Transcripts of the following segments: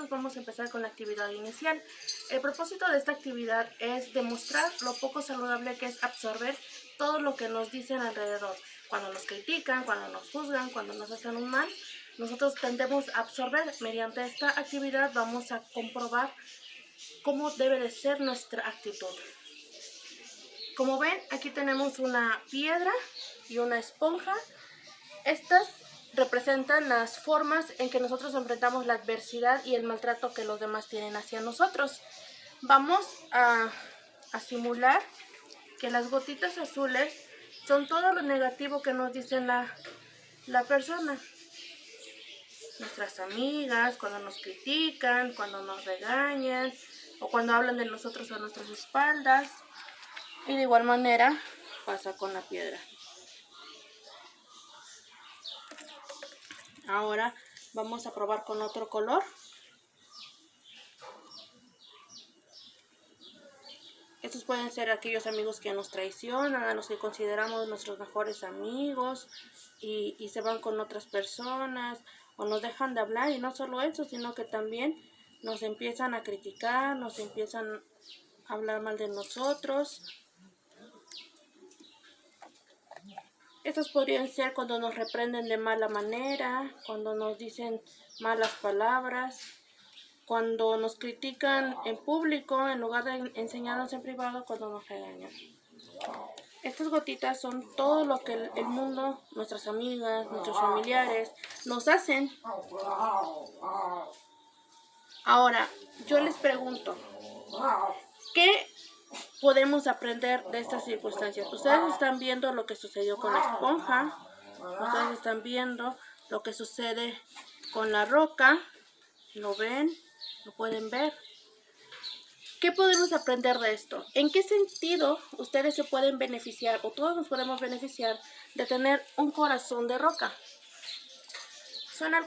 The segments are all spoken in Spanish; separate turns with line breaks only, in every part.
Vamos a empezar con la actividad inicial. El propósito de esta actividad es demostrar lo poco saludable que es absorber todo lo que nos dicen alrededor. Cuando nos critican, cuando nos juzgan, cuando nos hacen un mal, nosotros tendemos a absorber. Mediante esta actividad vamos a comprobar cómo debe de ser nuestra actitud. Como ven, aquí tenemos una piedra y una esponja. Estas representan las formas en que nosotros enfrentamos la adversidad y el maltrato que los demás tienen hacia nosotros. Vamos a simular que las gotitas azules son todo lo negativo que nos dicen la persona. Nuestras amigas, cuando nos critican, cuando nos regañan o cuando hablan de nosotros a nuestras espaldas. Y de igual manera pasa con la piedra. Ahora vamos a probar con otro color. Estos pueden ser aquellos amigos que nos traicionan, a los que consideramos nuestros mejores amigos y se van con otras personas o nos dejan de hablar. Y no solo eso, sino que también nos empiezan a criticar, nos empiezan a hablar mal de nosotros. Estos podrían ser cuando nos reprenden de mala manera, cuando nos dicen malas palabras, cuando nos critican en público en lugar de enseñarnos en privado, cuando nos regañan. Estas gotitas son todo lo que el mundo, nuestras amigas, nuestros familiares nos hacen. Ahora, yo les pregunto, ¿qué podemos aprender de estas circunstancias? Ustedes están viendo lo que sucedió con la esponja, ustedes están viendo lo que sucede con la roca, ¿lo ven? ¿Lo pueden ver? ¿Qué podemos aprender de esto? ¿En qué sentido ustedes se pueden beneficiar o todos nos podemos beneficiar de tener un corazón de roca? Suena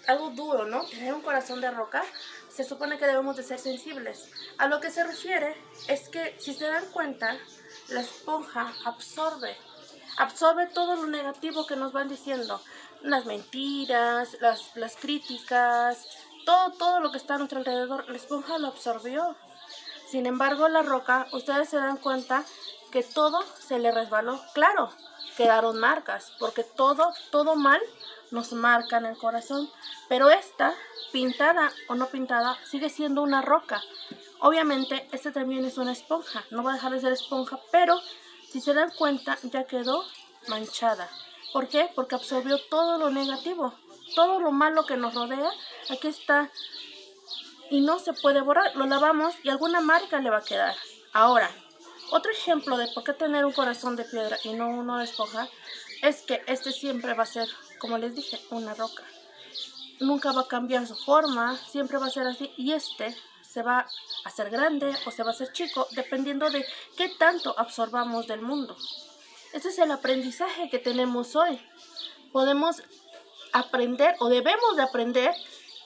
algo duro, ¿no? Tener un corazón de roca. Se supone que debemos de ser sensibles. A lo que se refiere es que, si se dan cuenta, la esponja absorbe todo lo negativo que nos van diciendo. Las mentiras, las críticas, todo lo que está a nuestro alrededor, la esponja lo absorbió. Sin embargo, la roca, ustedes se dan cuenta que todo se le resbaló. Claro, quedaron marcas, porque todo mal nos marca en el corazón. Pero esta, pintada o no pintada, sigue siendo una roca. Obviamente, esta también es una esponja. No va a dejar de ser esponja, pero si se dan cuenta, ya quedó manchada. ¿Por qué? Porque absorbió todo lo negativo. todo lo malo que nos rodea, aquí está y no se puede borrar. Lo lavamos y alguna marca le va a quedar. Ahora, otro ejemplo de por qué tener un corazón de piedra y no uno de esponja es que este siempre va a ser, como les dije, una roca. Nunca va a cambiar su forma, siempre va a ser así, y este se va a hacer grande o se va a hacer chico dependiendo de qué tanto absorbamos del mundo. Este es el aprendizaje que tenemos hoy. Podemos aprender o debemos de aprender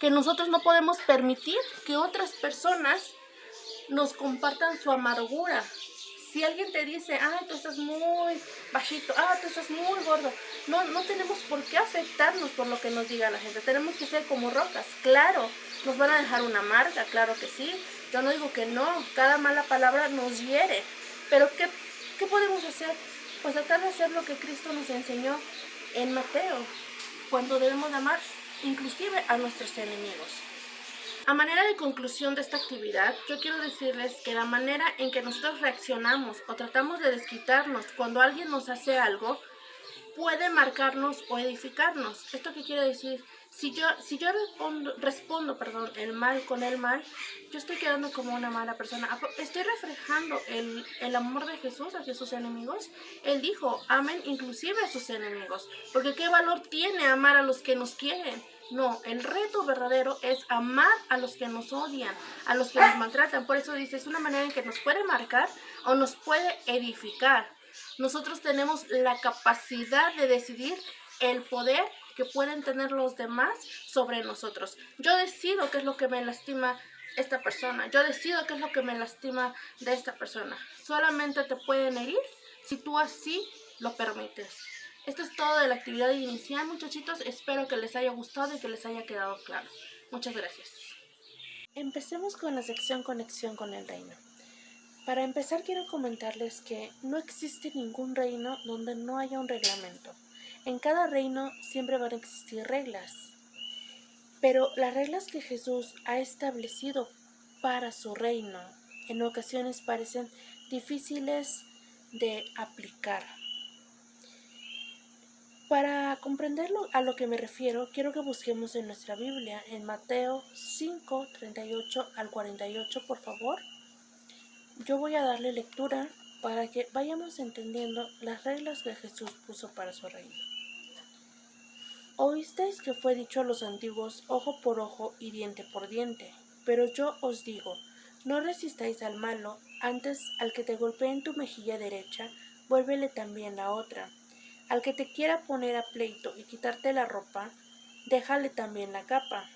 que nosotros no podemos permitir que otras personas nos compartan su amargura. Si alguien te dice, tú estás muy bajito, tú estás muy gordo, no tenemos por qué afectarnos por lo que nos diga la gente. Tenemos que ser como rocas. Claro, nos van a dejar una marca, claro que sí. Yo no digo que no, cada mala palabra nos hiere. Pero ¿qué podemos hacer? Pues tratar de hacer lo que Cristo nos enseñó en Mateo, cuando debemos amar inclusive a nuestros enemigos. A manera de conclusión de esta actividad, yo quiero decirles que la manera en que nosotros reaccionamos o tratamos de desquitarnos cuando alguien nos hace algo puede marcarnos o edificarnos. ¿Esto qué quiere decir? Si yo respondo el mal con el mal, yo estoy quedando como una mala persona. Estoy reflejando el amor de Jesús hacia sus enemigos. Él dijo, amen inclusive a sus enemigos. Porque ¿qué valor tiene amar a los que nos quieren? No, el reto verdadero es amar a los que nos odian, a los que nos maltratan. Por eso dice, es una manera en que nos puede marcar o nos puede edificar. Nosotros tenemos la capacidad de decidir el poder que pueden tener los demás sobre nosotros. Yo decido qué es lo que me lastima esta persona. Yo decido qué es lo que me lastima de esta persona. Solamente te pueden herir si tú así lo permites. Esto es todo de la actividad inicial, muchachitos. Espero que les haya gustado y que les haya quedado claro. Muchas gracias. Empecemos con la sección Conexión con el Reino. Para empezar, quiero comentarles que no existe ningún reino donde no haya un reglamento. En cada reino siempre van a existir reglas, pero las reglas que Jesús ha establecido para su reino en ocasiones parecen difíciles de aplicar. Para comprenderlo a lo que me refiero, quiero que busquemos en nuestra Biblia, en Mateo 5, 38 al 48, por favor. Yo voy a darle lectura para que vayamos entendiendo las reglas que Jesús puso para su reino. Oísteis que fue dicho a los antiguos ojo por ojo y diente por diente, pero yo os digo, no resistáis al malo, antes al que te golpee en tu mejilla derecha, vuélvele también la otra. Al que te quiera poner a pleito y quitarte la ropa, déjale también la capa.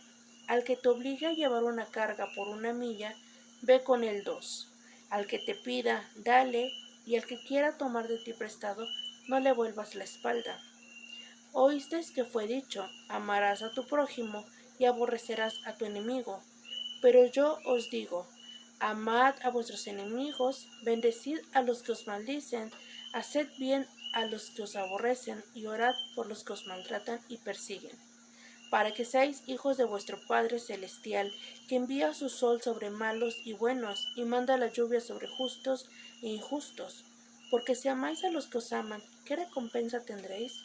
Al que te obligue a llevar una carga por 1 milla, ve con él 2. Al que te pida, dale, y al que quiera tomar de ti prestado, no le vuelvas la espalda. Oísteis que fue dicho, amarás a tu prójimo y aborrecerás a tu enemigo. Pero yo os digo, amad a vuestros enemigos, bendecid a los que os maldicen, haced bien a los que os aborrecen y orad por los que os maltratan y persiguen, para que seáis hijos de vuestro Padre Celestial, que envía su sol sobre malos y buenos, y manda la lluvia sobre justos e injustos. Porque si amáis a los que os aman, ¿qué recompensa tendréis?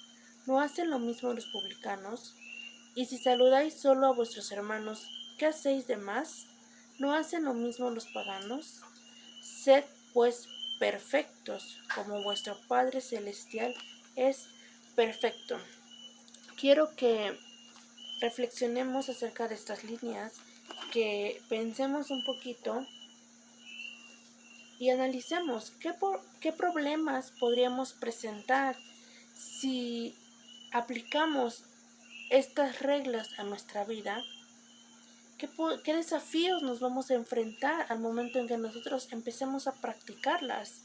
¿No hacen lo mismo los publicanos? Y si saludáis solo a vuestros hermanos, ¿qué hacéis de más? ¿No hacen lo mismo los paganos? Sed, pues, perfectos, como vuestro Padre Celestial es perfecto. Quiero que reflexionemos acerca de estas líneas, que pensemos un poquito y analicemos qué problemas podríamos presentar si aplicamos estas reglas a nuestra vida. ¿Qué desafíos nos vamos a enfrentar al momento en que nosotros empecemos a practicarlas?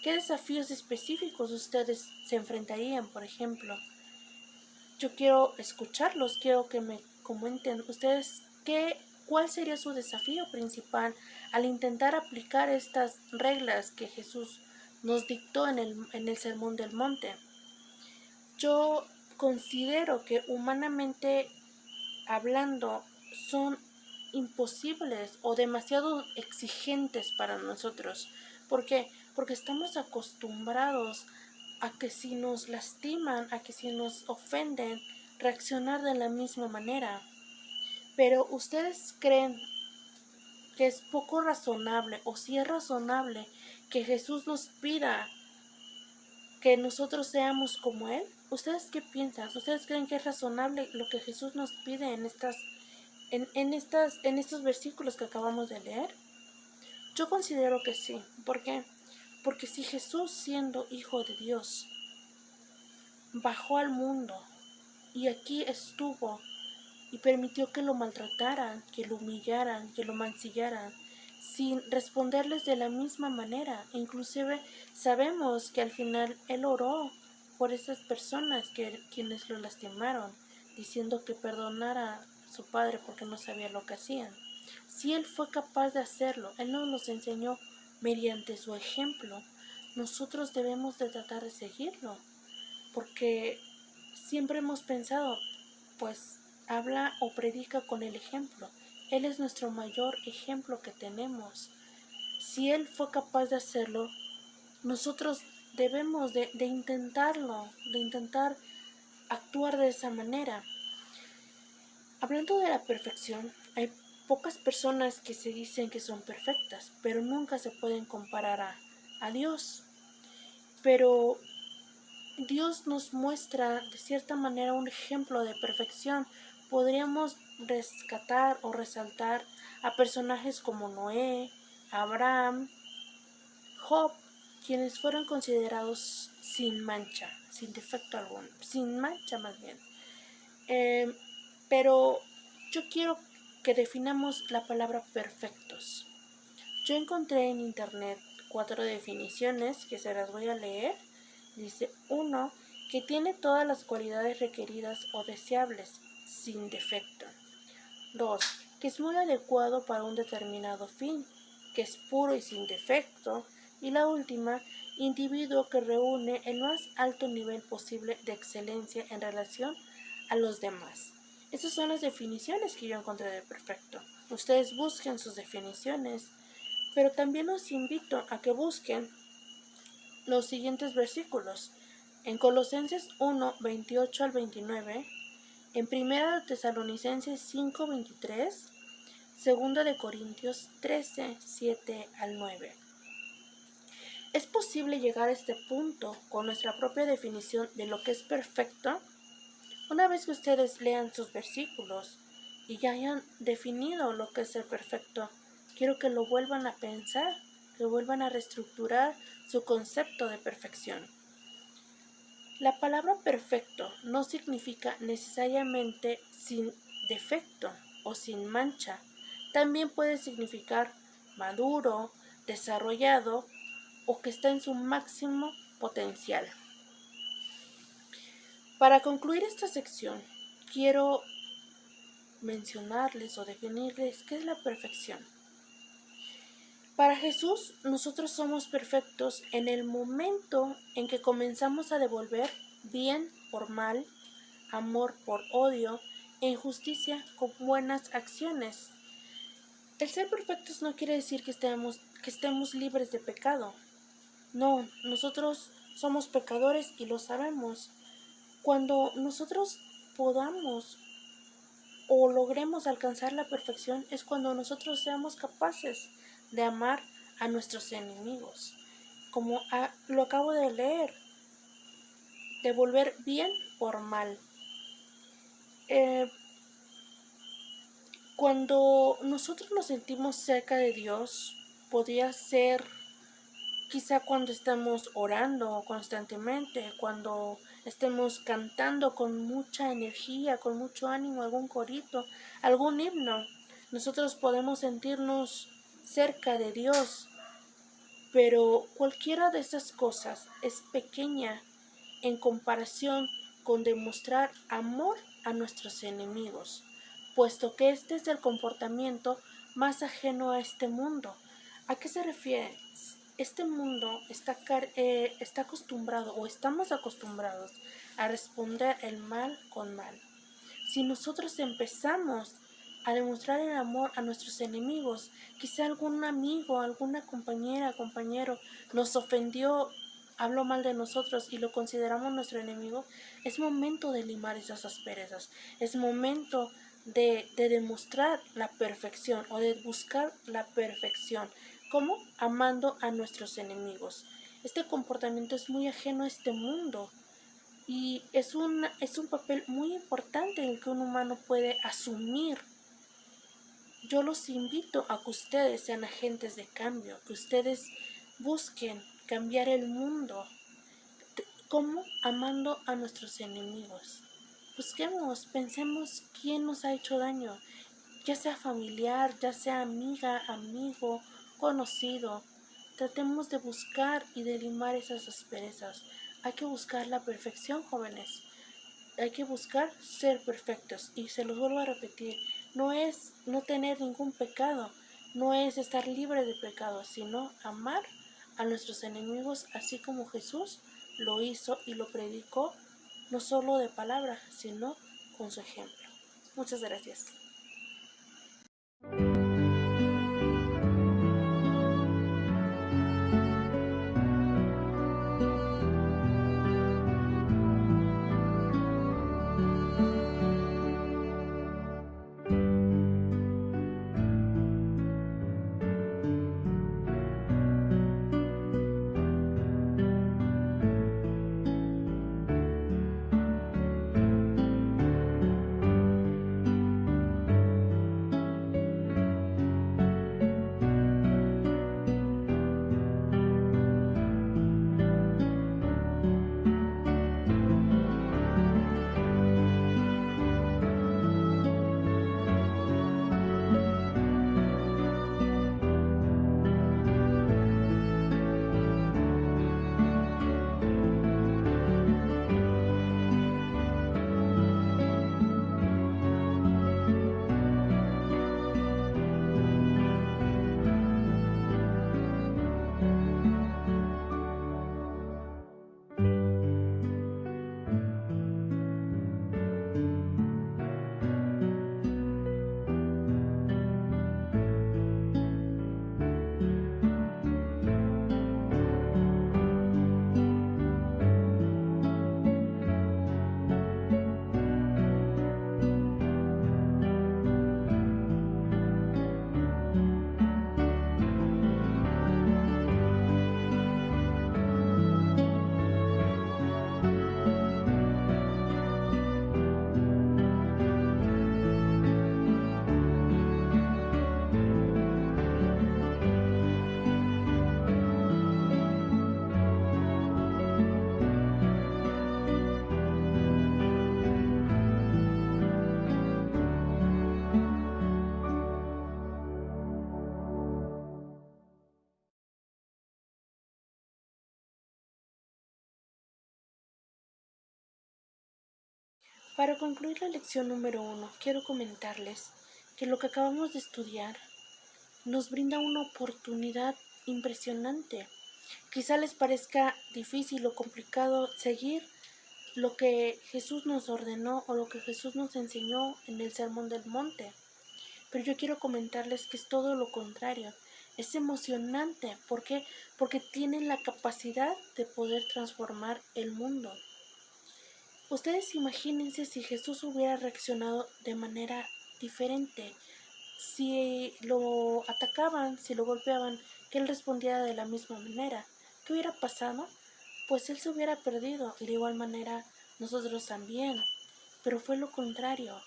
¿Qué desafíos específicos ustedes se enfrentarían, por ejemplo? Yo quiero escucharlos, quiero que me comenten ustedes cuál sería su desafío principal al intentar aplicar estas reglas que Jesús nos dictó en el Sermón del Monte. Yo considero que humanamente hablando son imposibles o demasiado exigentes para nosotros. ¿Por qué? Porque estamos acostumbrados a que si nos lastiman, a que si nos ofenden, reaccionar de la misma manera. Pero ¿ustedes creen que es poco razonable, o si es razonable, que Jesús nos pida que nosotros seamos como Él? ¿Ustedes qué piensan? ¿Ustedes creen que es razonable lo que Jesús nos pide en estos versículos que acabamos de leer? Yo considero que sí. ¿Por qué? Porque si Jesús, siendo Hijo de Dios, bajó al mundo y aquí estuvo y permitió que lo maltrataran, que lo humillaran, que lo mancillaran, sin responderles de la misma manera. Inclusive sabemos que al final Él oró por esas personas quienes lo lastimaron, diciendo que perdonara a su padre porque no sabía lo que hacían. Si Él fue capaz de hacerlo, Él nos los enseñó mediante su ejemplo. Nosotros debemos de tratar de seguirlo, porque siempre hemos pensado, pues habla o predica con el ejemplo. Él es nuestro mayor ejemplo que tenemos. Si Él fue capaz de hacerlo, nosotros debemos de intentarlo, de intentar actuar de esa manera. Hablando de la perfección, hay pocas personas que se dicen que son perfectas, pero nunca se pueden comparar a Dios. Pero Dios nos muestra de cierta manera un ejemplo de perfección. Podríamos rescatar o resaltar a personajes como Noé, Abraham, Job, quienes fueron considerados sin mancha, sin defecto alguno, sin mancha más bien. Pero yo quiero que definamos la palabra perfectos. Yo encontré en internet 4 definiciones que se las voy a leer. Dice: 1. Que tiene todas las cualidades requeridas o deseables, sin defecto. 2. Que es muy adecuado para un determinado fin, que es puro y sin defecto. Y la última, individuo que reúne el más alto nivel posible de excelencia en relación a los demás. Esas son las definiciones que yo encontré de perfecto. Ustedes busquen sus definiciones, pero también los invito a que busquen los siguientes versículos. En Colosenses 1, 28 al 29, en 1 Tesalonicenses 5, 23, 2 de Corintios 13, 7 al 9. ¿Es posible llegar a este punto con nuestra propia definición de lo que es perfecto? Una vez que ustedes lean sus versículos y ya hayan definido lo que es ser perfecto, quiero que lo vuelvan a pensar, que vuelvan a reestructurar su concepto de perfección. La palabra perfecto no significa necesariamente sin defecto o sin mancha. También puede significar maduro, desarrollado o que está en su máximo potencial. Para concluir esta sección, quiero mencionarles o definirles qué es la perfección. Para Jesús, nosotros somos perfectos en el momento en que comenzamos a devolver bien por mal, amor por odio e injusticia con buenas acciones. El ser perfectos no quiere decir que estemos libres de pecado. No, nosotros somos pecadores y lo sabemos. Cuando nosotros podamos o logremos alcanzar la perfección es cuando nosotros seamos capaces de amar a nuestros enemigos. Como lo acabo de leer, devolver bien por mal. Cuando nosotros nos sentimos cerca de Dios, podría ser quizá cuando estamos orando constantemente, cuando estemos cantando con mucha energía, con mucho ánimo, algún corito, algún himno. Nosotros podemos sentirnos cerca de Dios, pero cualquiera de esas cosas es pequeña en comparación con demostrar amor a nuestros enemigos, puesto que este es el comportamiento más ajeno a este mundo. ¿A qué se refiere? Este mundo está acostumbrado o estamos acostumbrados a responder el mal con mal. Si nosotros empezamos a demostrar el amor a nuestros enemigos, quizá algún amigo, alguna compañera, compañero nos ofendió habló mal de nosotros y lo consideramos nuestro enemigo, es momento de limar esas asperezas, es momento de demostrar la perfección o de buscar la perfección. ¿Cómo? Amando a nuestros enemigos. Este comportamiento es muy ajeno a este mundo y es un papel muy importante en el que un humano puede asumir. Yo los invito a que ustedes sean agentes de cambio, que ustedes busquen cambiar el mundo. ¿Cómo? Amando a nuestros enemigos. Busquemos, pensemos quién nos ha hecho daño, ya sea familiar, ya sea amiga, amigo, conocido. Tratemos de buscar y de limar esas asperezas. Hay que buscar la perfección, jóvenes. Hay que buscar ser perfectos. Y se los vuelvo a repetir, no es no tener ningún pecado, no es estar libre de pecado, sino amar a nuestros enemigos así como Jesús lo hizo y lo predicó, no solo de palabra, sino con su ejemplo. Muchas gracias. Para concluir la lección número 1, quiero comentarles que lo que acabamos de estudiar nos brinda una oportunidad impresionante. Quizá les parezca difícil o complicado seguir lo que Jesús nos ordenó o lo que Jesús nos enseñó en el Sermón del Monte, pero yo quiero comentarles que es todo lo contrario. Es emocionante. ¿Por qué? Porque tienen la capacidad de poder transformar el mundo. Ustedes imagínense si Jesús hubiera reaccionado de manera diferente, si lo atacaban, si lo golpeaban, que él respondiera de la misma manera. ¿Qué hubiera pasado? Pues él se hubiera perdido y de igual manera nosotros también. Pero fue lo contrario.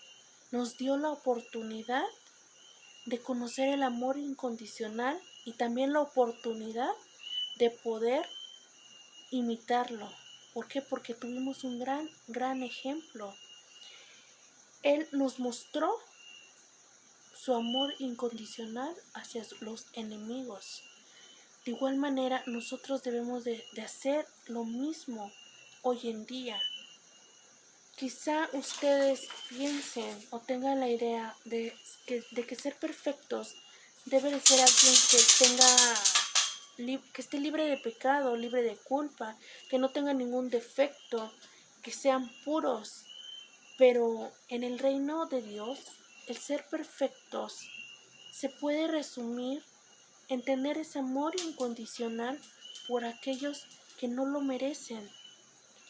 Nos dio la oportunidad de conocer el amor incondicional y también la oportunidad de poder imitarlo. ¿Por qué? Porque tuvimos un gran ejemplo. Él nos mostró su amor incondicional hacia los enemigos. De igual manera, nosotros debemos de hacer lo mismo hoy en día. Quizá ustedes piensen o tengan la idea de que ser perfectos debe de ser alguien que esté libre de pecado, libre de culpa, que no tenga ningún defecto, que sean puros. Pero en el reino de Dios, el ser perfectos se puede resumir en tener ese amor incondicional por aquellos que no lo merecen,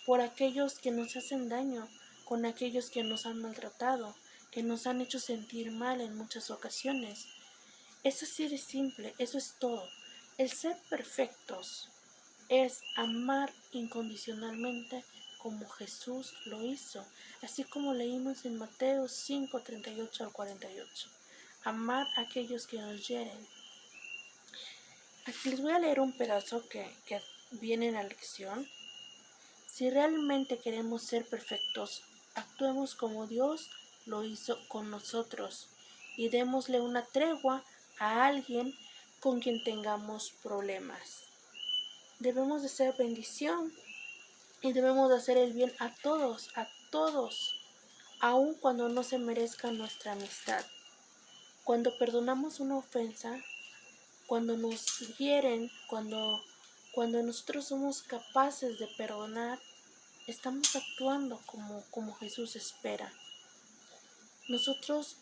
por aquellos que nos hacen daño, con aquellos que nos han maltratado, que nos han hecho sentir mal en muchas ocasiones. Es así de simple, eso es todo. El ser perfectos es amar incondicionalmente como Jesús lo hizo, así como leímos en Mateo 5:38 al 48. Amar a aquellos que nos hieren. Aquí les voy a leer un pedazo que viene en la lección. Si realmente queremos ser perfectos, actuemos como Dios lo hizo con nosotros y démosle una tregua a alguien con quien tengamos problemas. Debemos de ser bendición y debemos de hacer el bien a todos, aun cuando no se merezca nuestra amistad. Cuando perdonamos una ofensa, cuando nos hieren, cuando nosotros somos capaces de perdonar, estamos actuando como Jesús espera. Nosotros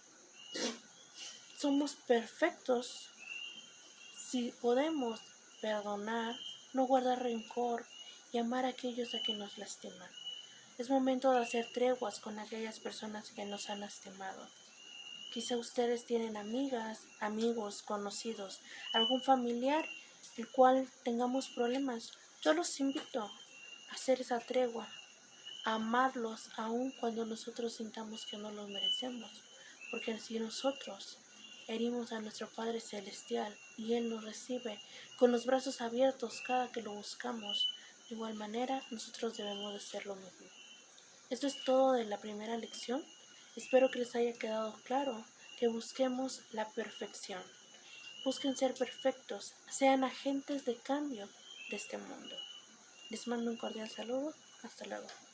somos perfectos si podemos perdonar, no guardar rencor y amar a aquellos a que nos lastiman. Es momento de hacer treguas con aquellas personas que nos han lastimado. Quizá ustedes tienen amigas, amigos, conocidos, algún familiar el cual tengamos problemas. Yo los invito a hacer esa tregua, a amarlos aun cuando nosotros sintamos que no los merecemos. Porque si nosotros herimos a nuestro Padre Celestial y Él nos recibe con los brazos abiertos cada que lo buscamos, de igual manera nosotros debemos de hacer lo mismo. Esto es todo de la primera lección. Espero que les haya quedado claro que busquemos la perfección. Busquen ser perfectos, sean agentes de cambio de este mundo. Les mando un cordial saludo. Hasta luego.